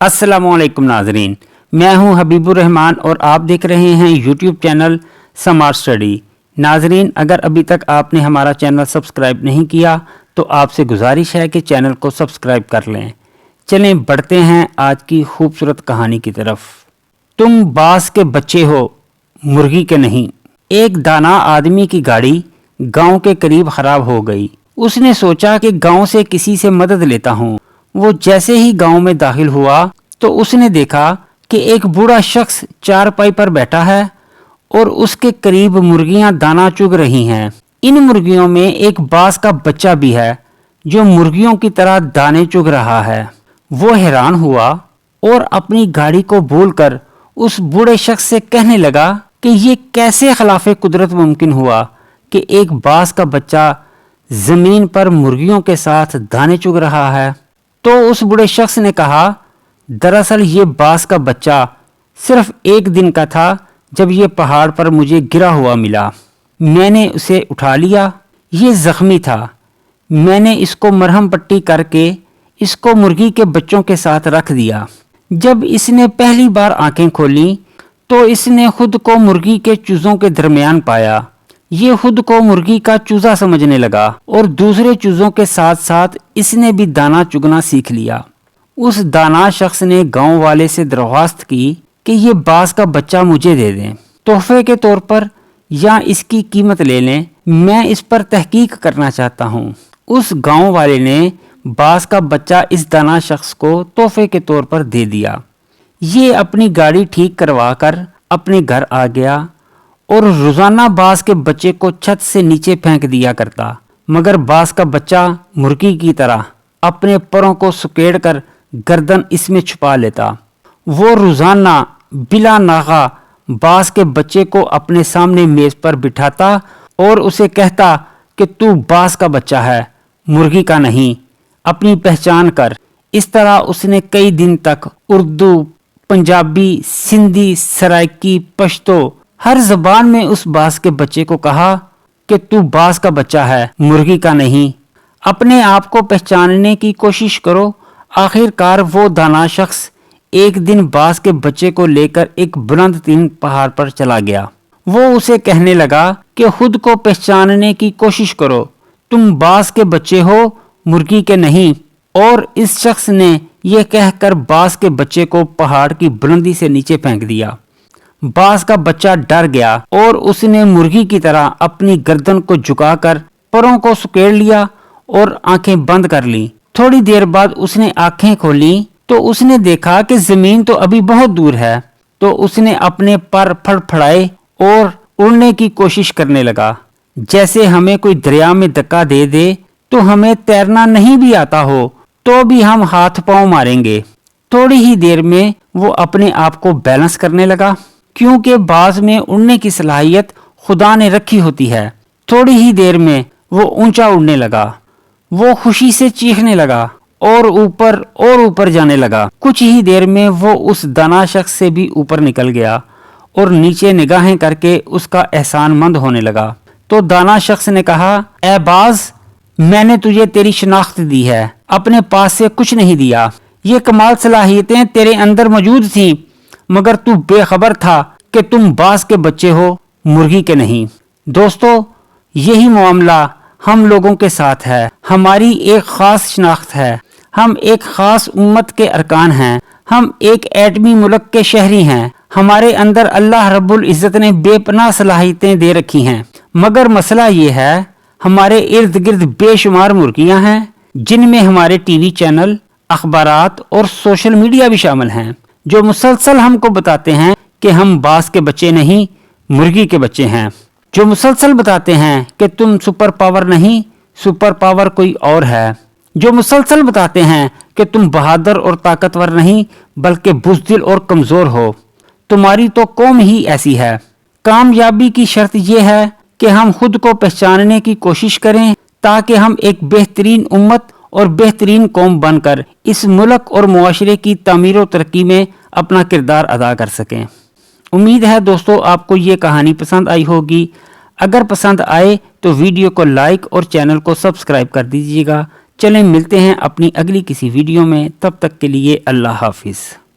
अस्सलामुअलैकुम नाजरीन, मैं हूं हबीबुर रहमान और आप देख रहे हैं यूट्यूब चैनल स्मार्ट स्टडी। नाजरीन, अगर अभी तक आपने हमारा चैनल सब्सक्राइब नहीं किया तो आपसे गुजारिश है कि चैनल को सब्सक्राइब कर लें। चलें बढ़ते हैं आज की खूबसूरत कहानी की तरफ। तुम बास के बच्चे हो, मुर्गी के नहीं। एक दाना आदमी की गाड़ी गांव के करीब खराब हो गई। उसने सोचा कि गांव से किसी से मदद लेता हूँ। वो जैसे ही गांव में दाखिल हुआ तो उसने देखा कि एक बूढ़ा शख्स चारपाई पर बैठा है और उसके करीब मुर्गियां दाना चुग रही हैं। इन मुर्गियों में एक बास का बच्चा भी है जो मुर्गियों की तरह दाने चुग रहा है। वो हैरान हुआ और अपनी गाड़ी को भूलकर उस बूढ़े शख्स से कहने लगा कि ये कैसे खिलाफे कुदरत मुमकिन हुआ कि एक बास का बच्चा जमीन पर मुर्गियों के साथ दाने चुग रहा है। तो उस बूढ़े शख्स ने कहा, दरअसल ये बास का बच्चा सिर्फ एक दिन का था जब ये पहाड़ पर मुझे गिरा हुआ मिला। मैंने उसे उठा लिया। ये जख्मी था। मैंने इसको मरहम पट्टी करके इसको मुर्गी के बच्चों के साथ रख दिया। जब इसने पहली बार आंखें खोली तो इसने खुद को मुर्गी के चूजों के दरमियान पाया। ये खुद को मुर्गी का चूजा समझने लगा और दूसरे चूजों के साथ साथ इसने भी दाना चुगना सीख लिया। उस दाना शख्स ने गांव वाले से दरख्वास्त की कि ये बास का बच्चा मुझे दे दें तोहफे के तौर पर या इसकी कीमत ले लें, मैं इस पर तहकीक करना चाहता हूँ। उस गांव वाले ने बास का बच्चा इस दाना शख्स को तोहफे के तौर पर दे दिया। ये अपनी गाड़ी ठीक करवा कर अपने घर आ गया और रोजाना बास के बच्चे को छत से नीचे फेंक दिया करता, मगर बास का बच्चा मुर्गी की तरह अपने परों को सुकेड़ कर गर्दन इसमें छुपा लेता। वो रोजाना बिला नागा बास के बच्चे को अपने सामने मेज पर बिठाता और उसे कहता कि तू बास का बच्चा है, मुर्गी का नहीं, अपनी पहचान कर। इस तरह उसने कई दिन तक उर्दू, पंजाबी, सिंधी, सराइकी, पश्तो हर जबान में उस बास के बच्चे को कहा कि तू बास का बच्चा है, मुर्गी का नहीं। अपने आप को पहचानने की कोशिश करो। आखिरकार वो दाना शख्स एक दिन बास के बच्चे को लेकर एक बुलंद तीन पहाड़ पर चला गया। वो उसे कहने लगा कि खुद को पहचानने की कोशिश करो, तुम बास के बच्चे हो, मुर्गी के नहीं। और इस शख्स ने यह कहकर बास के बच्चे को पहाड़ की बुलंदी से नीचे फेंक दिया। बास का बच्चा डर गया और उसने मुर्गी की तरह अपनी गर्दन को झुकाकर परों को सुकेड़ लिया और आंखें बंद कर ली। थोड़ी देर बाद उसने आंखें खोली तो उसने देखा कि जमीन तो अभी बहुत दूर है। तो उसने अपने पर फड़फड़ाए और उड़ने की कोशिश करने लगा, जैसे हमें कोई दरिया में धक्का दे दे तो हमें तैरना नहीं भी आता हो तो भी हम हाथ पांव मारेंगे। थोड़ी ही देर में वो अपने आप को बैलेंस करने लगा, क्योंकि बाज में उड़ने की सलाहियत खुदा ने रखी होती है। थोड़ी ही देर में वो ऊंचा उड़ने लगा। वो खुशी से चीखने लगा और ऊपर जाने लगा। कुछ ही देर में वो उस दाना शख्स से भी ऊपर निकल गया और नीचे निगाहें करके उसका एहसानमंद होने लगा। तो दाना शख्स ने कहा, ए बाज, मैंने तुझे तेरी शनाख्त दी है, अपने पास से कुछ नहीं दिया। ये कमाल सलाहियतें तेरे अंदर मौजूद थीं, मगर तू बेखबर था कि तुम बास के बच्चे हो, मुर्गी के नहीं। दोस्तों, यही मामला हम लोगों के साथ है। हमारी एक खास शनाख्त है। हम एक खास उम्मत के अरकान हैं। हम एक एटमी मुल्क के शहरी हैं। हमारे अंदर अल्लाह रब्बुल इज़्ज़त ने बेपनाह सलाहियतें दे रखी हैं, मगर मसला ये है, हमारे इर्द गिर्द बेशुमार मुर्गियां हैं जिनमें हमारे टीवी चैनल, अखबारात और सोशल मीडिया भी शामिल हैं, जो मुसलसल हमको बताते हैं कि हम बास के बच्चे नहीं, मुर्गी के बच्चे हैं। जो मुसलसल बताते हैं कि तुम सुपर पावर नहीं, सुपर पावर कोई और है। जो मुसलसल बताते हैं कि तुम बहादुर और ताकतवर नहीं, बल्कि बुज़दिल और कमज़ोर हो। तुम्हारी तो कौम ही ऐसी है। कामयाबी की शर्त यह है कि हम खुद को पहचानने की कोशिश करें, ताकि हम एक बेहतरीन उम्मत और बेहतरीन कौम बनकर इस मुल्क और मुआशरे की तामीर व तरक्की में अपना किरदार अदा कर सकें। उम्मीद है दोस्तों आपको ये कहानी पसंद आई होगी। अगर पसंद आए तो वीडियो को लाइक और चैनल को सब्सक्राइब कर दीजिएगा چلیں ملتے ہیں اپنی اگلی کسی ویڈیو میں، تب تک کے لیے اللہ حافظ۔